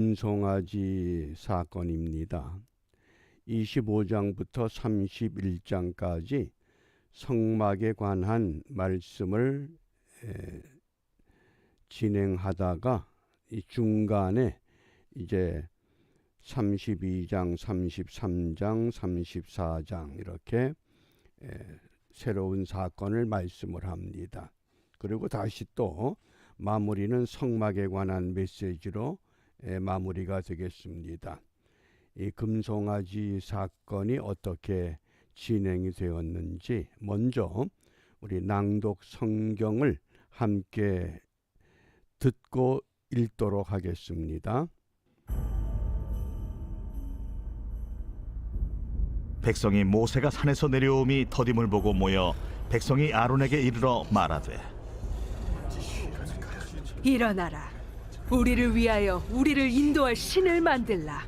금송아지 사건입니다. 25장부터 31장까지 성막에 관한 말씀을 진행하다가 이 중간에 이제 32장, 33장, 34장 이렇게 새로운 사건을 말씀을 합니다. 그리고 다시 또 마무리는 성막에 관한 메시지로 마무리가 되겠습니다. 이 금송아지 사건이 어떻게 진행이 되었는지 먼저 우리 낭독 성경을 함께 듣고 읽도록 하겠습니다. 백성이 모세가 산에서 내려옴이 더딤을 보고 모여 백성이 아론에게 이르러 말하되, 일어나라. 우리를 위하여 우리를 인도할 신을 만들라.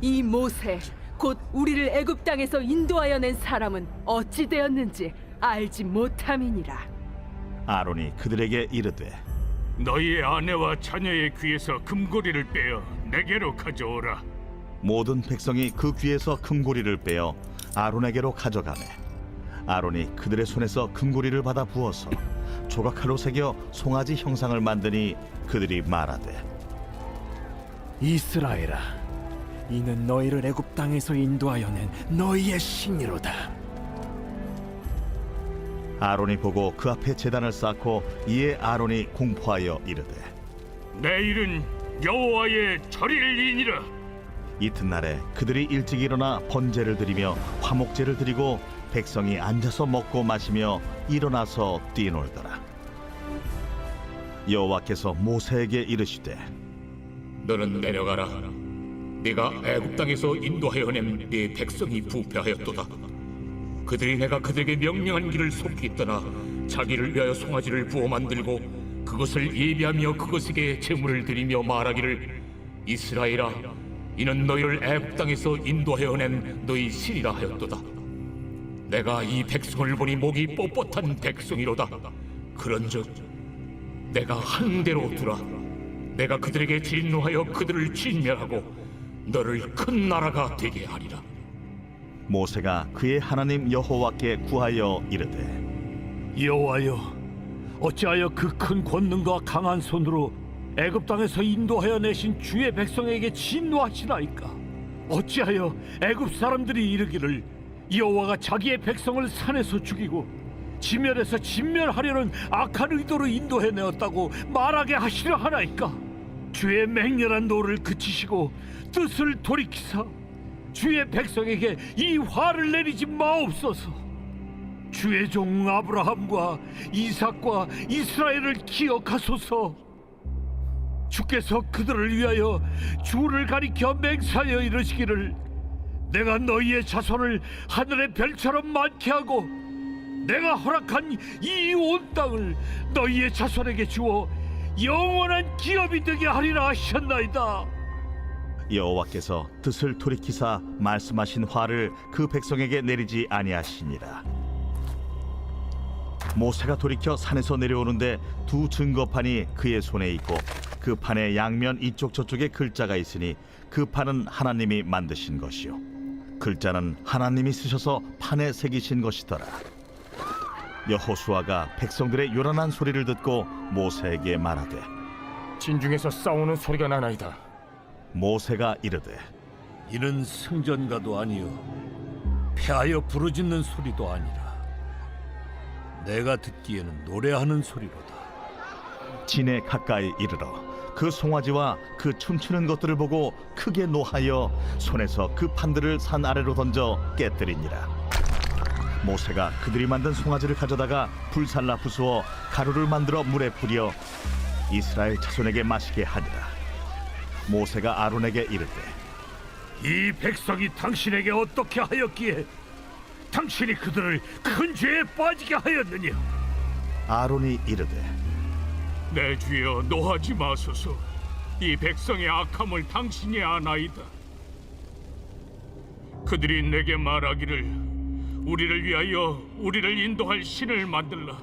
이 모세 곧 우리를 애굽 땅에서 인도하여 낸 사람은 어찌 되었는지 알지 못함이니라. 아론이 그들에게 이르되, 너희의 아내와 자녀의 귀에서 금고리를 빼어 내게로 가져오라. 모든 백성이 그 귀에서 금고리를 빼어 아론에게로 가져가매 아론이 그들의 손에서 금고리를 받아 부어서 조각칼로 새겨 송아지 형상을 만드니 그들이 말하되, 이스라엘아, 이는 너희를 애굽 땅에서 인도하여 낸 너희의 신이로다. 아론이 보고 그 앞에 제단을 쌓고 이에 아론이 공포하여 이르되, 내일은 여호와의 절일이니라. 이튿날에 그들이 일찍 일어나 번제를 드리며 화목제를 드리고 백성이 앉아서 먹고 마시며 일어나서 뛰놀더라. 여호와께서 모세에게 이르시되, 너는 내려가라. 네가 애굽 땅에서 인도하여 낸 네 백성이 부패하였도다. 그들이 내가 그들에게 명령한 길을 속히 떠나 자기를 위하여 송아지를 부어 만들고 그것을 예비하며 그것에게 제물을 드리며 말하기를, 이스라엘아, 이는 너희를 애굽 땅에서 인도하여 낸 너희 신이라 하였도다. 내가 이 백성을 보니 목이 뻣뻣한 백성이로다. 그런즉 내가 한 대로 두라. 내가 그들에게 진노하여 그들을 진멸하고 너를 큰 나라가 되게 하리라. 모세가 그의 하나님 여호와께 구하여 이르되, 여호와여, 어찌하여 그 큰 권능과 강한 손으로 애굽 땅에서 인도하여 내신 주의 백성에게 진노하시나이까? 어찌하여 애굽 사람들이 이르기를 여호와가 자기의 백성을 산에서 죽이고 지면에서 진멸하려는 악한 의도로 인도해 내었다고 말하게 하시려 하나이까? 주의 맹렬한 노를 그치시고 뜻을 돌이키사 주의 백성에게 이 화를 내리지 마옵소서. 주의 종 아브라함과 이삭과 이스라엘을 기억하소서. 주께서 그들을 위하여 주를 가리켜 맹세하여 이르시기를, 내가 너희의 자손을 하늘의 별처럼 많게 하고 내가 허락한 이 온 땅을 너희의 자손에게 주어 영원한 기업이 되게 하리라 하셨나이다. 여호와께서 뜻을 돌이키사 말씀하신 화를 그 백성에게 내리지 아니하시니라. 모세가 돌이켜 산에서 내려오는데 두 증거판이 그의 손에 있고 그 판의 양면 이쪽 저쪽에 글자가 있으니 그 판은 하나님이 만드신 것이요 글자는 하나님이 쓰셔서 판에 새기신 것이더라. 여호수아가 백성들의 요란한 소리를 듣고 모세에게 말하되, 진중에서 싸우는 소리가 나나이다. 모세가 이르되, 이는 승전가도 아니요 패하여 부르짖는 소리도 아니라 내가 듣기에는 노래하는 소리로다. 진에 가까이 이르러 그 송아지와 그 춤추는 것들을 보고 크게 노하여 손에서 그 판들을 산 아래로 던져 깨뜨리니라. 모세가 그들이 만든 송아지를 가져다가 불살라 부수어 가루를 만들어 물에 뿌려 이스라엘 자손에게 마시게 하니라. 모세가 아론에게 이르되, 이 백성이 당신에게 어떻게 하였기에 당신이 그들을 큰 죄에 빠지게 하였느냐? 아론이 이르되, 내 주여, 노하지 마소서. 이 백성의 악함을 당신이 아나이다. 그들이 내게 말하기를, 우리를 위하여 우리를 인도할 신을 만들라.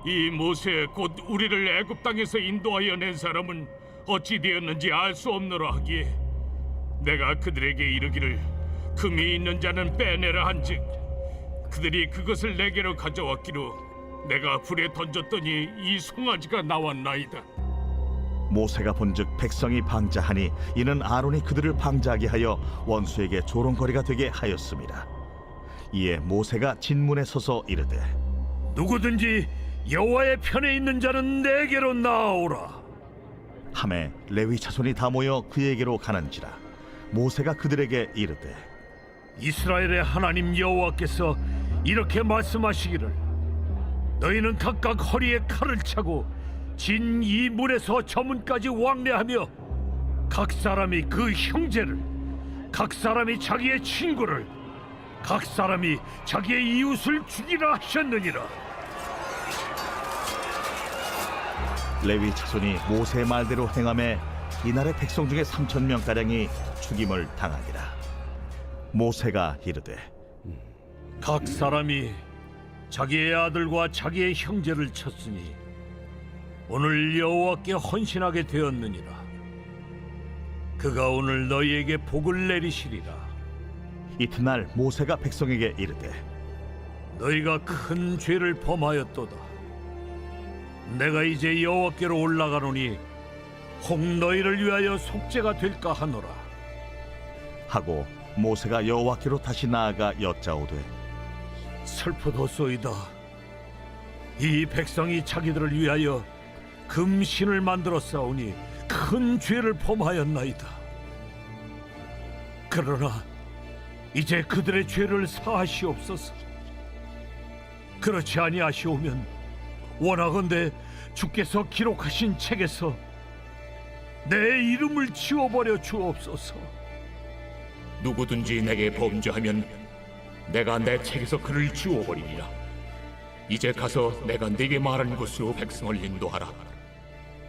이 모세 곧 우리를 애굽 땅에서 인도하여 낸 사람은 어찌 되었는지 알 수 없노라 하기에 내가 그들에게 이르기를 금이 있는 자는 빼내라 한즉 그들이 그것을 내게로 가져왔기로 내가 불에 던졌더니 이 송아지가 나왔나이다. 모세가 본즉 백성이 방자하니 이는 아론이 그들을 방자하게 하여 원수에게 조롱거리가 되게 하였습니다. 이에 모세가 진문에 서서 이르되 누구든지 여호와의 편에 있는 자는 내게로 나오라. 하매 레위 자손이 다 모여 그에게로 가는지라. 모세가 그들에게 이르되 이스라엘의 하나님 여호와께서 이렇게 말씀하시기를 너희는 각각 허리에 칼을 차고 진 이 문에서 저 문까지 왕래하며 각 사람이 그 형제를, 각 사람이 자기의 친구를, 각 사람이 자기의 이웃을 죽이라 하셨느니라. 레위 자손이 모세의 말대로 행하매 이날의 백성 중에 3,000명가량이 죽임을 당하니라. 모세가 이르되 각 사람이 자기의 아들과 자기의 형제를 쳤으니 오늘 여호와께 헌신하게 되었느니라. 그가 오늘 너희에게 복을 내리시리라. 이튿날 모세가 백성에게 이르되 너희가 큰 죄를 범하였도다. 내가 이제 여호와께로 올라가노니 혹 너희를 위하여 속죄가 될까 하노라. 하고 모세가 여호와께로 다시 나아가 여짜오되 슬프도소이다. 이 백성이 자기들을 위하여 금신을 만들어 싸우니 큰 죄를 범하였나이다. 그러나 이제 그들의 죄를 사하시옵소서. 그렇지 아니하시오면 원하건대 주께서 기록하신 책에서 내 이름을 지워버려 주옵소서. 누구든지 내게 범죄하면 내가 내 책에서 그를 지워버리리라. 이제 가서 내가 네게 말한 곳으로 백성을 인도하라.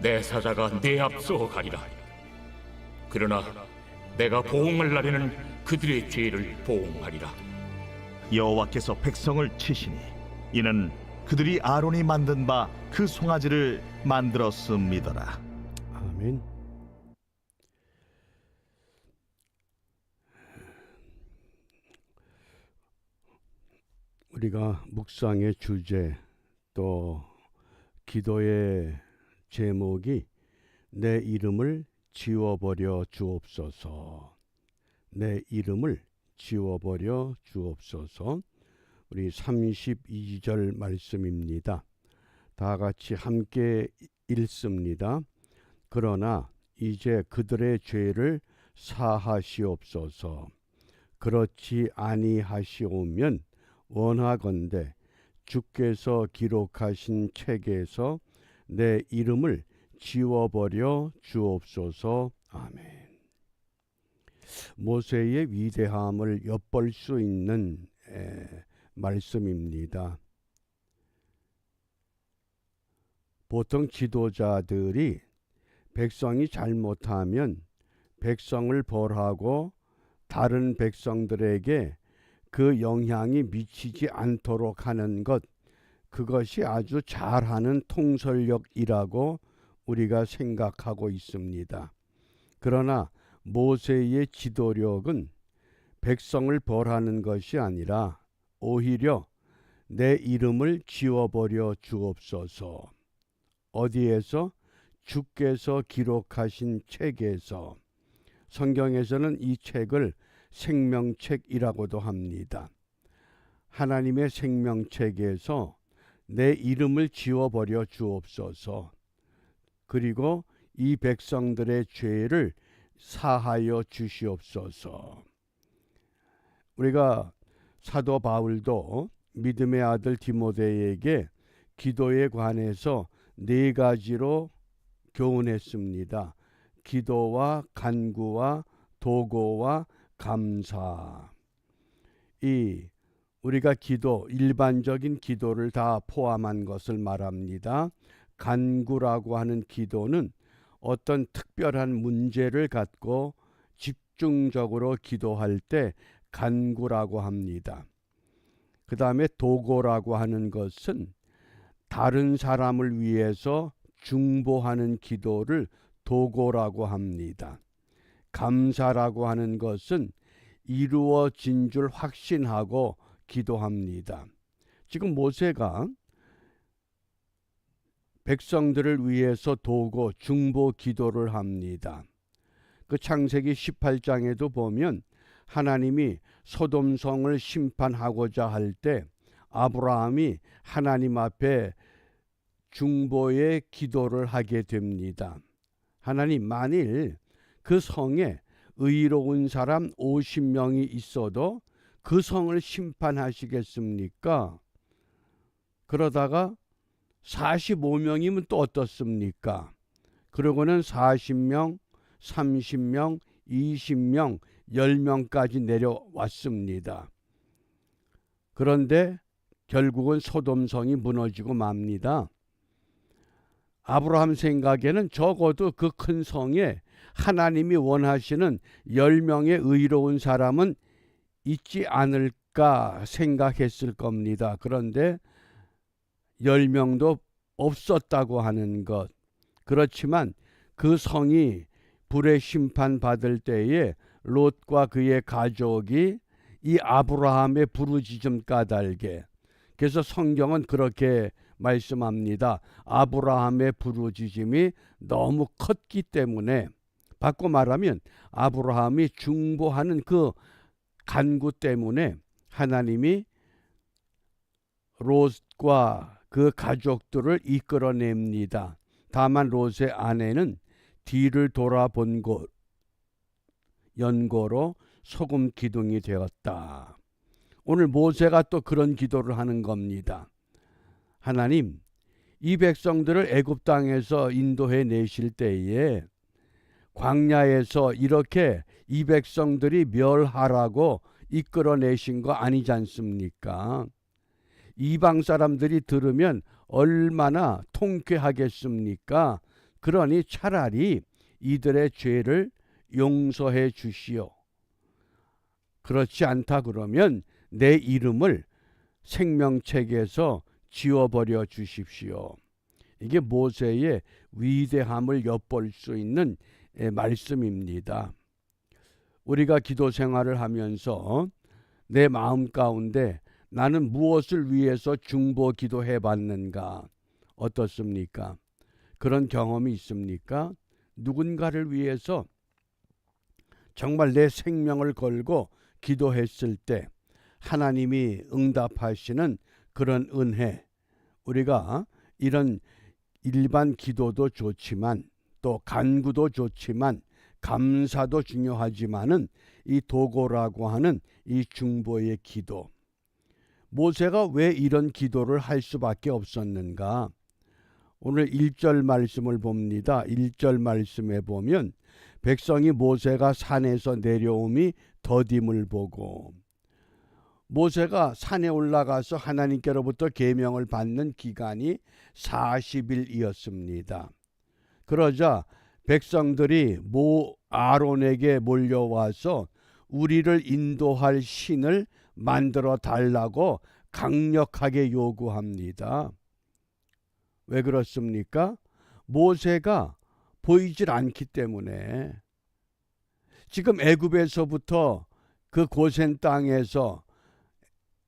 내 사자가 네 앞서 가리라. 그러나 내가 보응할 날에는 그들의 죄를 보응하리라. 여호와께서 백성을 치시니 이는 그들이 아론이 만든 바 그 송아지를 만들었음이더라. 아멘. 우리가 묵상의 주제 또 기도의 제목이 내 이름을 지워버려 주옵소서. 내 이름을 지워버려 주옵소서. 우리 32절 말씀입니다. 다 같이 함께 읽습니다. 그러나 이제 그들의 죄를 사하시옵소서. 그렇지 아니하시오면 원하건대 주께서 기록하신 책에서 내 이름을 지워버려 주옵소서. 아멘. 모세의 위대함을 엿볼 수 있는 말씀입니다. 보통 지도자들이 백성이 잘못하면 백성을 벌하고 다른 백성들에게 그 영향이 미치지 않도록 하는 것, 그것이 아주 잘하는 통솔력이라고 우리가 생각하고 있습니다. 그러나 모세의 지도력은 백성을 벌하는 것이 아니라 오히려 내 이름을 지워버려 주옵소서. 어디에서? 주께서 기록하신 책에서. 성경에서는 이 책을 생명책이라고도 합니다. 하나님의 생명책에서 내 이름을 지워버려 주옵소서. 그리고 이 백성들의 죄를 사하여 주시옵소서. 우리가 사도 바울도 믿음의 아들 디모데에게 기도에 관해서 4가지로 교훈했습니다. 기도와 간구와 도고와 감사. 우리가 기도, 일반적인 기도를 다 포함한 것을 말합니다. 간구라고 하는 기도는 어떤 특별한 문제를 갖고 집중적으로 기도할 때 간구라고 합니다. 그 다음에 도고라고 하는 것은 다른 사람을 위해서 중보하는 기도를 도고라고 합니다. 감사라고 하는 것은 이루어진 줄 확신하고 기도합니다. 지금 모세가 백성들을 위해서 도고 중보 기도를 합니다. 그 창세기 18장에도 보면 하나님이 소돔성을 심판하고자 할 때 아브라함이 하나님 앞에 중보의 기도를 하게 됩니다. 하나님, 만일 그 성에 의로운 사람 50명이 있어도 그 성을 심판하시겠습니까? 그러다가 45명이면 또 어떻습니까? 그러고는 40명, 30명, 20명, 10명까지 내려왔습니다. 그런데 결국은 소돔성이 무너지고 맙니다. 아브라함 생각에는 적어도 그 큰 성에 하나님이 원하시는 10명의 의로운 사람은 있지 않을까 생각했을 겁니다. 그런데 10명도 없었다고 하는 것. 그렇지만 그 성이 불의 심판받을 때에 롯과 그의 가족이 이 아브라함의 부르짖음 까닭에, 그래서 성경은 그렇게 말씀합니다. 아브라함의 부르짖음이 너무 컸기 때문에, 바꿔 말하면 아브라함이 중보하는 그 간구 때문에 하나님이 롯과 그 가족들을 이끌어냅니다. 다만 롯의 아내는 뒤를 돌아본 곳 연고로 소금 기둥이 되었다. 오늘 모세가 또 그런 기도를 하는 겁니다. 하나님, 이 백성들을 애굽 땅에서 인도해 내실 때에 광야에서 이렇게 이 백성들이 멸하라고 이끌어내신 거 아니지 않습니까? 이방 사람들이 들으면 얼마나 통쾌하겠습니까? 그러니 차라리 이들의 죄를 용서해 주시오. 그렇지 않다 그러면 내 이름을 생명책에서 지워버려 주십시오. 이게 모세의 위대함을 엿볼 수 있는 말씀입니다. 우리가 기도 생활을 하면서 내 마음 가운데 나는 무엇을 위해서 중보 기도해 봤는가? 어떻습니까? 그런 경험이 있습니까? 누군가를 위해서 정말 내 생명을 걸고 기도했을 때 하나님이 응답하시는 그런 은혜, 우리가 이런 일반 기도도 좋지만 또 간구도 좋지만 감사도 중요하지만은 이 도고라고 하는 이 중보의 기도, 모세가 왜 이런 기도를 할 수밖에 없었는가? 오늘 1절 말씀을 봅니다. 1절 말씀에 보면 백성이 모세가 산에서 내려옴이 더딤을 보고, 모세가 산에 올라가서 하나님께로부터 계명을 받는 기간이 40일이었습니다. 그러자 백성들이 아론에게 몰려와서 우리를 인도할 신을 만들어 달라고 강력하게 요구합니다. 왜 그렇습니까? 모세가 보이질 않기 때문에. 지금 애굽에서부터 그 고센 땅에서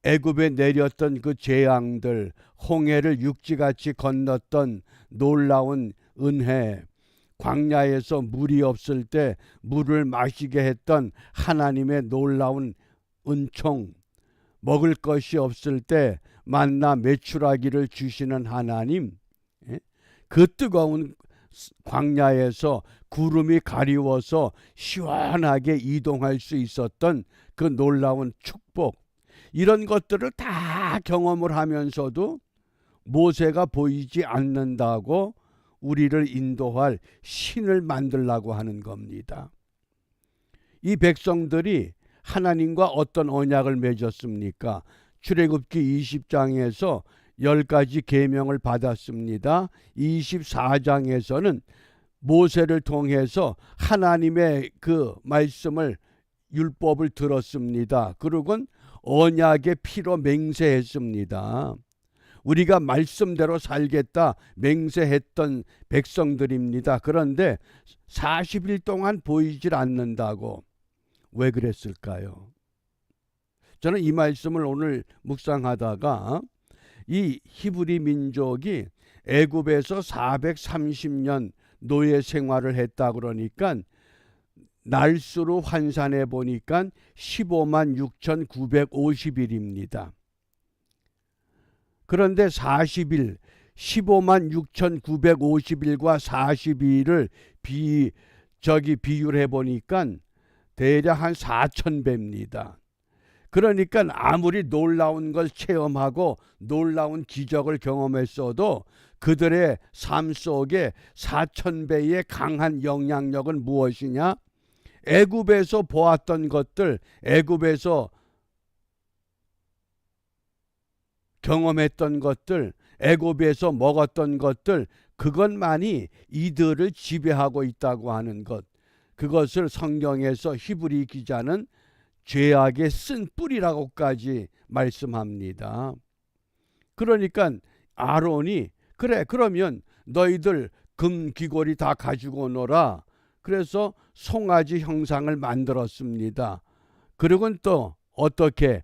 애굽에 내렸던 그 재앙들, 홍해를 육지같이 건넜던 놀라운 은혜, 광야에서 물이 없을 때 물을 마시게 했던 하나님의 놀라운 은총, 먹을 것이 없을 때 만나 메추라기를 주시는 하나님, 그 뜨거운 광야에서 구름이 가리워서 시원하게 이동할 수 있었던 그 놀라운 축복, 이런 것들을 다 경험을 하면서도 모세가 보이지 않는다고 우리를 인도할 신을 만들라고 하는 겁니다. 이 백성들이 하나님과 어떤 언약을 맺었습니까? 출애굽기 20장에서 10가지 계명을 받았습니다. 24장에서는 모세를 통해서 하나님의 그 말씀을, 율법을 들었습니다. 그리고 언약의 피로 맹세했습니다. 우리가 말씀대로 살겠다 맹세했던 백성들입니다. 그런데 40일 동안 보이질 않는다고. 왜 그랬을까요? 저는 이 말씀을 오늘 묵상하다가 이 히브리 민족이 애굽에서 430년 노예 생활을 했다 그러니까 날수로 환산해 보니까 15만 6,950일입니다. 그런데 40일, 15만 6,950일과 42일을 비율해 보니까 대략 한 4,000배입니다. 그러니까 아무리 놀라운 걸 체험하고 놀라운 기적을 경험했어도 그들의 삶 속에 4,000배의 강한 영향력은 무엇이냐? 애굽에서 보았던 것들, 애굽에서 경험했던 것들, 애굽에서 먹었던 것들, 그것만이 이들을 지배하고 있다고 하는 것. 그것을 성경에서 히브리 기자는 죄악의 쓴 뿌리라고까지 말씀합니다. 그러니까 아론이 그래 그러면 너희들 금 귀고리 다 가지고 오너라. 그래서 송아지 형상을 만들었습니다. 그리고 또 어떻게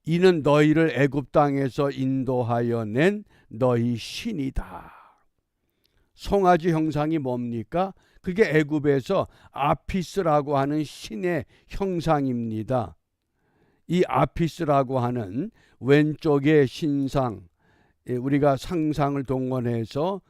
이는 너희를 애굽 땅에서 인도하여 낸 너희 신이다. 송아지 형상이 뭡니까? 그게 애굽에서 아피스라고 하는 신의 형상입니다. 이 아피스라고 하는 왼쪽의 신상, 우리가 상상을 동원해서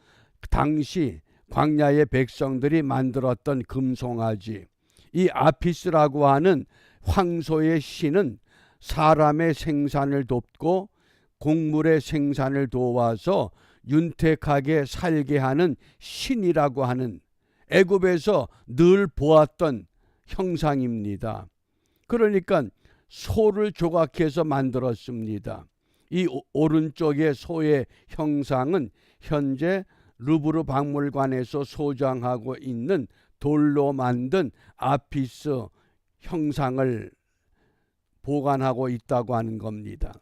당시 광야의 백성들이 만들었던 금송아지, 이 아피스라고 하는 황소의 신은 사람의 생산을 돕고 곡물의 생산을 도와서 윤택하게 살게 하는 신이라고 하는 애굽에서 늘 보았던 형상입니다. 그러니까 소를 조각해서 만들었습니다. 이 오른쪽의 소의 형상은 현재 루브르 박물관에서 소장하고 있는 돌로 만든 아피스 형상을 보관하고 있다고 하는 겁니다.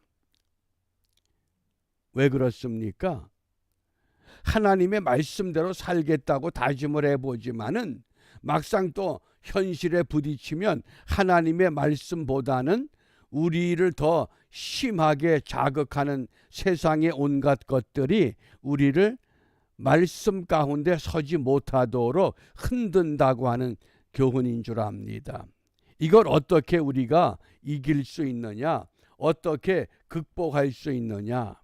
왜 그렇습니까? 하나님의 말씀대로 살겠다고 다짐을 해보지만은 막상 또 현실에 부딪히면 하나님의 말씀보다는 우리를 더 심하게 자극하는 세상의 온갖 것들이 우리를 말씀 가운데 서지 못하도록 흔든다고 하는 교훈인 줄 압니다. 이걸 어떻게 우리가 이길 수 있느냐? 어떻게 극복할 수 있느냐?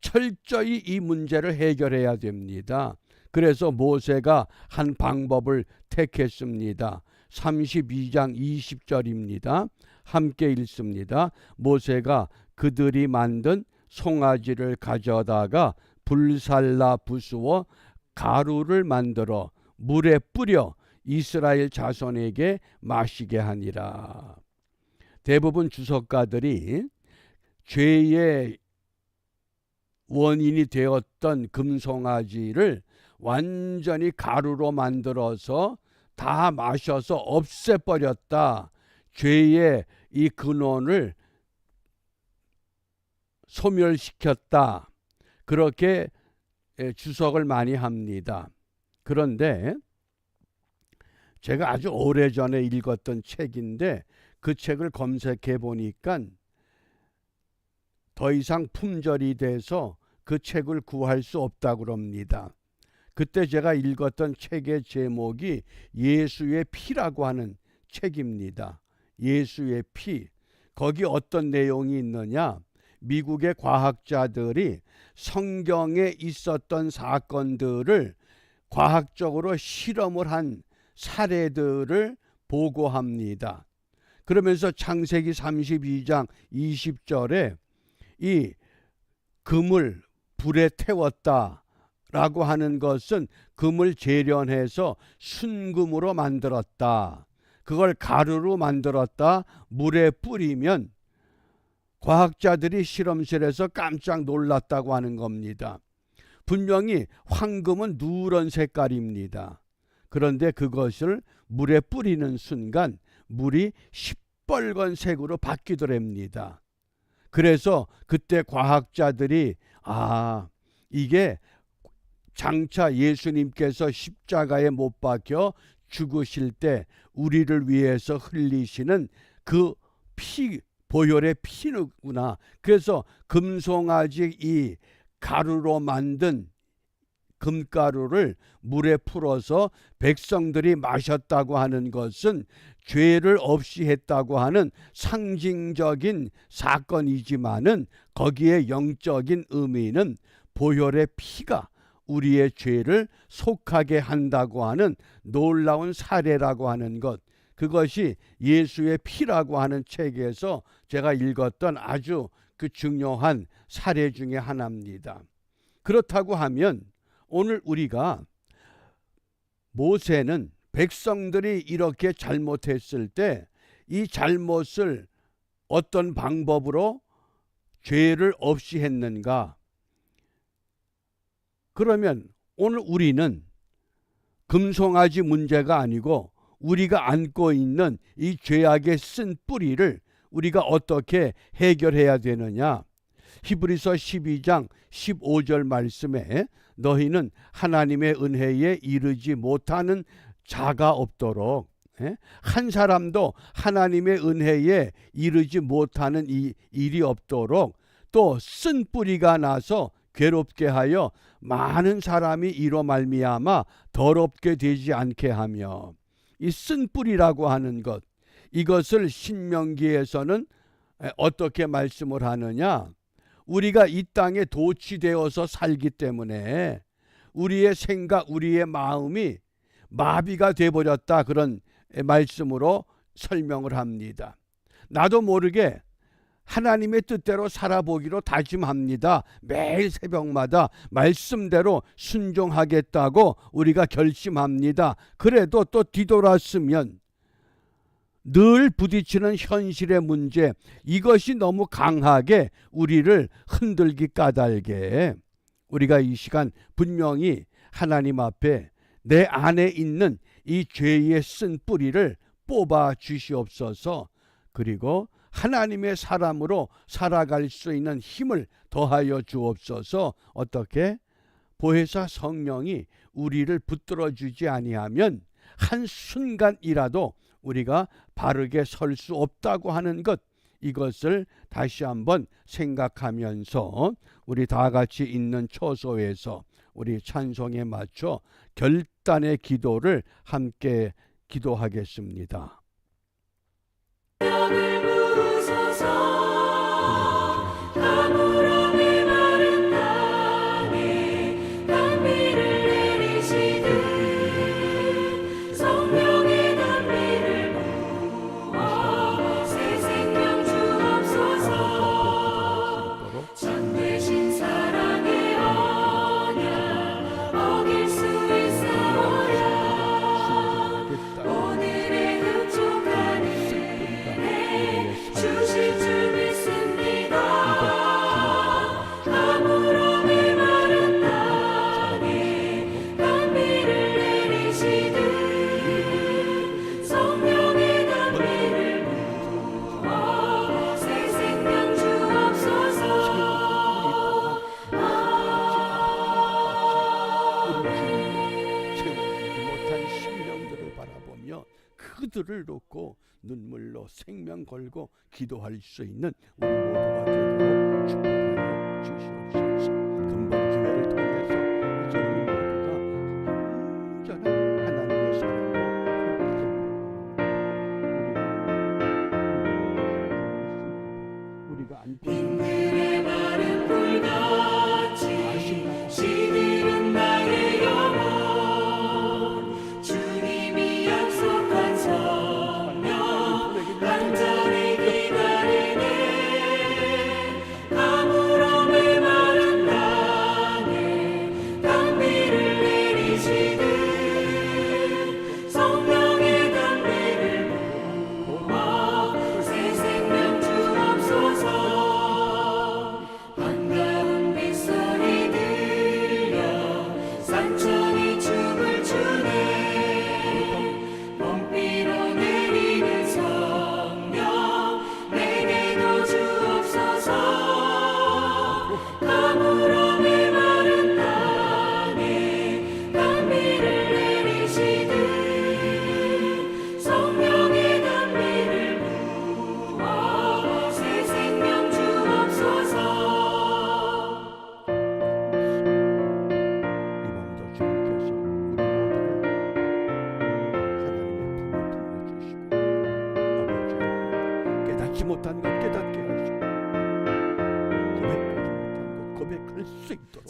철저히 이 문제를 해결해야 됩니다. 그래서 모세가 한 방법을 택했습니다. 32장 20절입니다. 함께 읽습니다. 모세가 그들이 만든 송아지를 가져다가 불살라 부수어 가루를 만들어 물에 뿌려 이스라엘 자손에게 마시게 하니라. 대부분 주석가들이 죄의 원인이 되었던 금송아지를 완전히 가루로 만들어서 다 마셔서 없애버렸다. 죄의 이 근원을 소멸시켰다. 그렇게 주석을 많이 합니다. 그런데 제가 아주 오래전에 읽었던 책인데 그 책을 검색해 보니까 더 이상 품절이 돼서 그 책을 구할 수 없다고 그럽니다. 그때 제가 읽었던 책의 제목이 예수의 피라고 하는 책입니다. 예수의 피. 거기 어떤 내용이 있느냐? 미국의 과학자들이 성경에 있었던 사건들을 과학적으로 실험을 한 사례들을 보고합니다. 그러면서 창세기 32장 20절에 이 금을 불에 태웠다라고 하는 것은 금을 재련해서 순금으로 만들었다. 그걸 가루로 만들었다. 물에 뿌리면 과학자들이 실험실에서 깜짝 놀랐다고 하는 겁니다. 분명히 황금은 누런 색깔입니다. 그런데 그것을 물에 뿌리는 순간 물이 시뻘건색으로 바뀌더랍니다. 그래서 그때 과학자들이 이게 장차 예수님께서 십자가에 못 박혀 죽으실 때 우리를 위해서 흘리시는 그 피, 보혈의 피누구나. 그래서 금송아지 이 가루로 만든 금가루를 물에 풀어서 백성들이 마셨다고 하는 것은 죄를 없이 했다고 하는 상징적인 사건이지만은 거기에 영적인 의미는 보혈의 피가 우리의 죄를 속하게 한다고 하는 놀라운 사례라고 하는 것, 그것이 예수의 피라고 하는 책에서 제가 읽었던 아주 그 중요한 사례 중에 하나입니다. 그렇다고 하면 오늘 우리가 모세는 백성들이 이렇게 잘못했을 때 이 잘못을 어떤 방법으로 죄를 없이 했는가? 그러면 오늘 우리는 금송아지 문제가 아니고 우리가 안고 있는 이 죄악의 쓴 뿌리를 우리가 어떻게 해결해야 되느냐? 히브리서 12장 15절 말씀에 너희는 하나님의 은혜에 이르지 못하는 자가 없도록, 한 사람도 하나님의 은혜에 이르지 못하는 이 일이 없도록, 또 쓴 뿌리가 나서 괴롭게 하여 많은 사람이 이로 말미암아 더럽게 되지 않게 하며, 이 쓴 뿌리라고 하는 것, 이것을 신명기에서는 어떻게 말씀을 하느냐? 우리가 이 땅에 도취되어서 살기 때문에 우리의 생각, 우리의 마음이 마비가 돼버렸다, 그런 말씀으로 설명을 합니다. 나도 모르게 하나님의 뜻대로 살아보기로 다짐합니다. 매일 새벽마다 말씀대로 순종하겠다고 우리가 결심합니다. 그래도 또 뒤돌았으면 늘 부딪히는 현실의 문제, 이것이 너무 강하게 우리를 흔들기 까닭에 우리가 이 시간 분명히 하나님 앞에 내 안에 있는 이 죄의 쓴 뿌리를 뽑아 주시옵소서. 그리고 하나님의 사람으로 살아갈 수 있는 힘을 더하여 주옵소서. 어떻게? 보혜사 성령이 우리를 붙들어 주지 아니하면 한순간이라도 우리가 바르게 설 수 없다고 하는 것, 이것을 다시 한번 생각하면서 우리 다 같이 있는 처소에서 우리 찬송에 맞춰 결단의 기도를 함께 기도하겠습니다. 그들을 놓고 눈물로 생명 걸고 기도할 수 있는 우리 모두가 되도록 축복하여 주시옵소서. 금방 기회를 통해서 이제 우리 모두가 온전한 하나님의 사랑으로 우리가 빈들의 마른 불같이 시들은 나의 영혼, 주님이 약속한 성령 안전히 기다리네. 알지 못한 것 깨닫게 하시고 고백하지 못한 것 고백할 수 있도록